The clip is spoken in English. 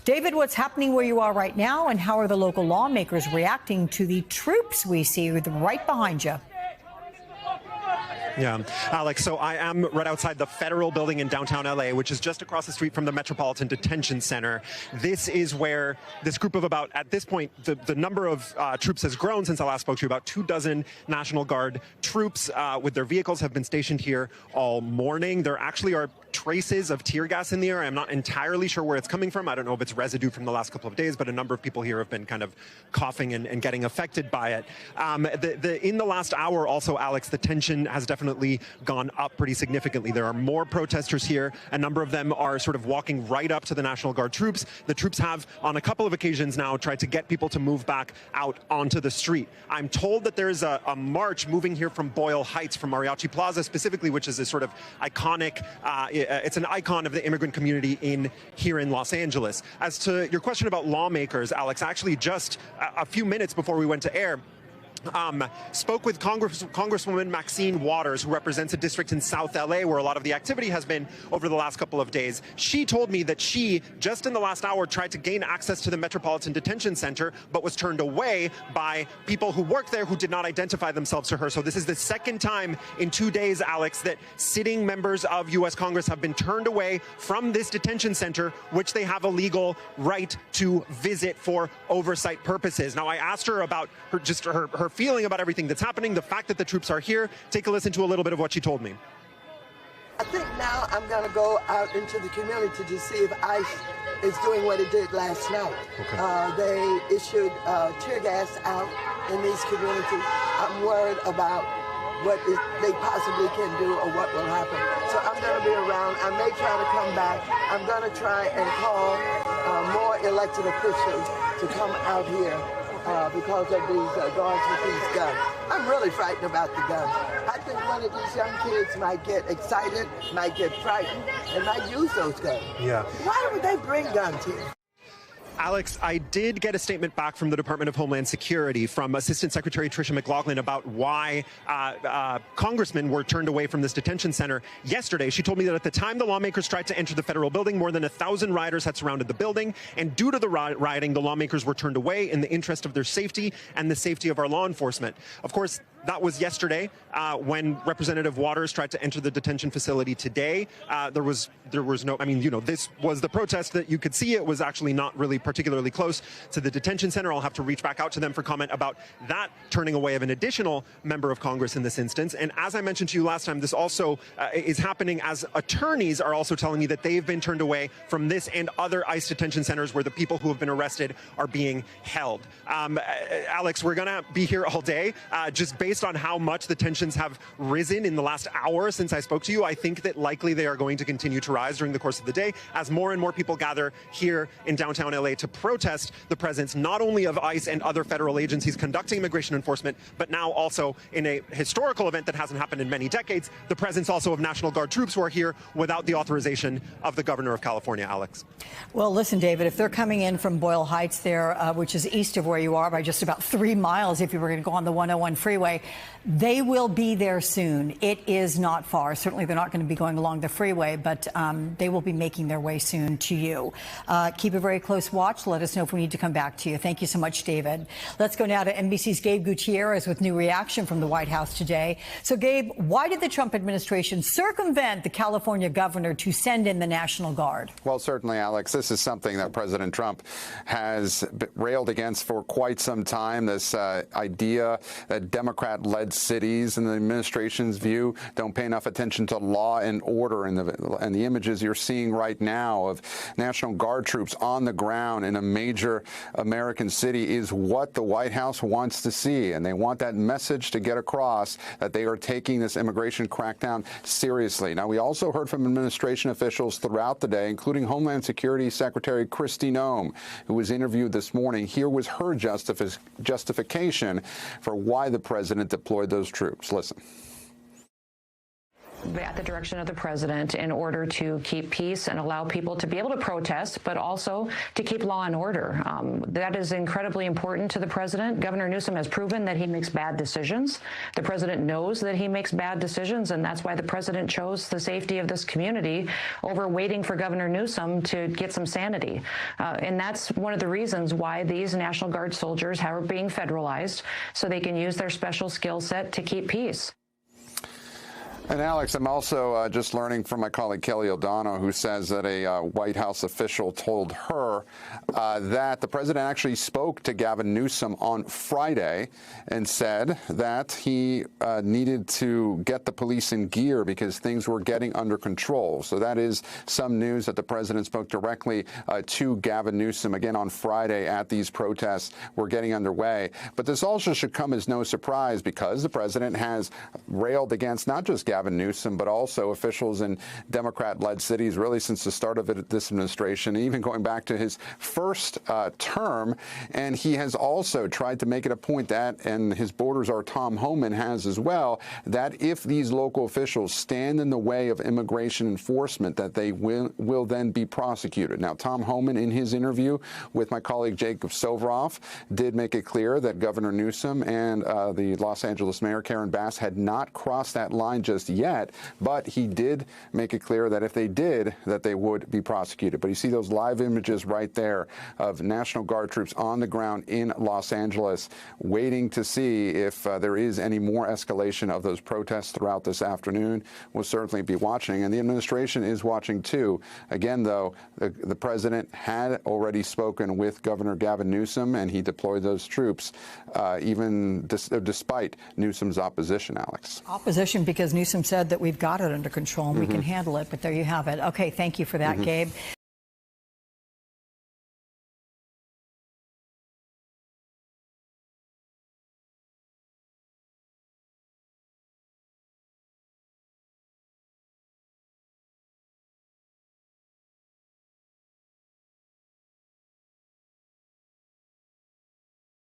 David, what's happening where you are right now, and how are the local lawmakers reacting to the troops we see right behind you? Yeah, Alex, so I am right outside the Federal Building in downtown LA, which is just across the street from the Metropolitan Detention Center. This is where this group of about, at this point, the number of troops has grown since I last spoke to you. About 24 National Guard troops with their vehicles have been stationed here all morning. There actually are traces of tear gas in the air. I'm not entirely sure where it's coming from. I don't know if it's residue from the last couple of days, but a number of people here have been kind of coughing and getting affected by it. In the last hour also, Alex, the tension has definitely gone up pretty significantly. There are more protesters here. A number of them are sort of walking right up to the National Guard troops. The troops have, on a couple of occasions now, tried to get people to move back out onto the street. I'm told that there's a march moving here from Boyle Heights, from Mariachi Plaza specifically, which is a sort of iconic, it's an icon of the immigrant community here in Los Angeles. As to your question about lawmakers, Alex, actually just a few minutes before we went to air, spoke with Congresswoman Maxine Waters, who represents a district in South LA where a lot of the activity has been over the last couple of days. She told me that she, just in the last hour, tried to gain access to the Metropolitan Detention Center, but was turned away by people who work there who did not identify themselves to her. So this is the second time in 2 days, Alex, that sitting members of U.S. Congress have been turned away from this detention center, which they have a legal right to visit for oversight purposes. Now, I asked her about her feeling about everything that's happening, the fact that the troops are here. Take a listen to a little bit of what she told me. I think now I'm going to go out into the community to see if ICE is doing what it did last night. Okay. They issued tear gas out in these communities. I'm worried about what they possibly can do or what will happen. So I'm going to be around. I may try to come back. I'm going to try and call more elected officials to come out here because of these guards with these guns. I'm really frightened about the guns. I think one of these young kids might get excited, might get frightened, and might use those guns. Yeah. Why would they bring guns here? Alex, I did get a statement back from the Department of Homeland Security from Assistant Secretary Tricia McLaughlin about why congressmen were turned away from this detention center yesterday. She told me that at the time the lawmakers tried to enter the federal building, more than 1,000 rioters had surrounded the building. And due to the rioting, the lawmakers were turned away in the interest of their safety and the safety of our law enforcement. Of course, that was yesterday when Representative Waters tried to enter the detention facility today. There was no, I mean, you know, this was the protest that you could see. It was actually not really particularly close to the detention center. I'll have to reach back out to them for comment about that turning away of an additional member of Congress in this instance. And as I mentioned to you last time, this also is happening as attorneys are also telling me that they've been turned away from this and other ICE detention centers where the people who have been arrested are being held. Alex, we're going to be here all day. Just based on how much the tensions have risen in the last hour since I spoke to you, I think that likely they are going to continue to rise during the course of the day as more and more people gather here in downtown LA to protest the presence not only of ICE and other federal agencies conducting immigration enforcement, but now also in a historical event that hasn't happened in many decades, the presence also of National Guard troops who are here without the authorization of the governor of California, Alex. Well, listen, David, if they're coming in from Boyle Heights there, which is east of where you are by just about 3 miles if you were going to go on the 101 freeway, they will be there soon. It is not far. Certainly they're not going to be going along the freeway, but they will be making their way soon to you. Keep a very close watch. Let us know if we need to come back to you. Thank you so much, David. Let's go now to NBC's Gabe Gutierrez with new reaction from the White House today. So, Gabe, why did the Trump administration circumvent the California governor to send in the National Guard? Well, certainly, Alex, this is something that President Trump has railed against for quite some time, this idea that Democrat-led cities, in the administration's view, don't pay enough attention to law and order. And the images you're seeing right now of National Guard troops on the ground in a major American city is what the White House wants to see. And they want that message to get across that they are taking this immigration crackdown seriously. Now, we also heard from administration officials throughout the day, including Homeland Security Secretary Kristi Noem, who was interviewed this morning. Here was her justification for why the president deployed those troops. Listen. at the direction of the president in order to keep peace and allow people to be able to protest, but also to keep law and order. That is incredibly important to the president. Governor Newsom has proven that he makes bad decisions. The president knows that he makes bad decisions, and that's why the president chose the safety of this community over waiting for Governor Newsom to get some sanity. And that's one of the reasons why these National Guard soldiers are being federalized, so they can use their special skill set to keep peace. And Alex, I'm also just learning from my colleague Kelly O'Donnell, who says that a White House official told her that the president actually spoke to Gavin Newsom on Friday and said that he needed to get the police in gear because things were getting under control. So that is some news that the president spoke directly to Gavin Newsom again on Friday at these protests were getting underway. But this also should come as no surprise because the president has railed against not just Gavin Newsom, but also officials in Democrat-led cities really since the start of this administration, even going back to his first term. And he has also tried to make it a point that, and his borders are Tom Homan has as well, that if these local officials stand in the way of immigration enforcement, that they will then be prosecuted. Now, Tom Homan, in his interview with my colleague Jacob Sovroff, did make it clear that Governor Newsom and the Los Angeles Mayor Karen Bass had not crossed that line just yet, but he did make it clear that if they did, that they would be prosecuted. But you see those live images right there of National Guard troops on the ground in Los Angeles, waiting to see if there is any more escalation of those protests throughout this afternoon. We'll certainly be watching, and the administration is watching too. Again, though, the president had already spoken with Governor Gavin Newsom, and he deployed those troops, even despite Newsom's opposition, Alex. Opposition because Newsom said that we've got it under control and we can handle it. But there you have it. Okay, thank you for that, Gabe.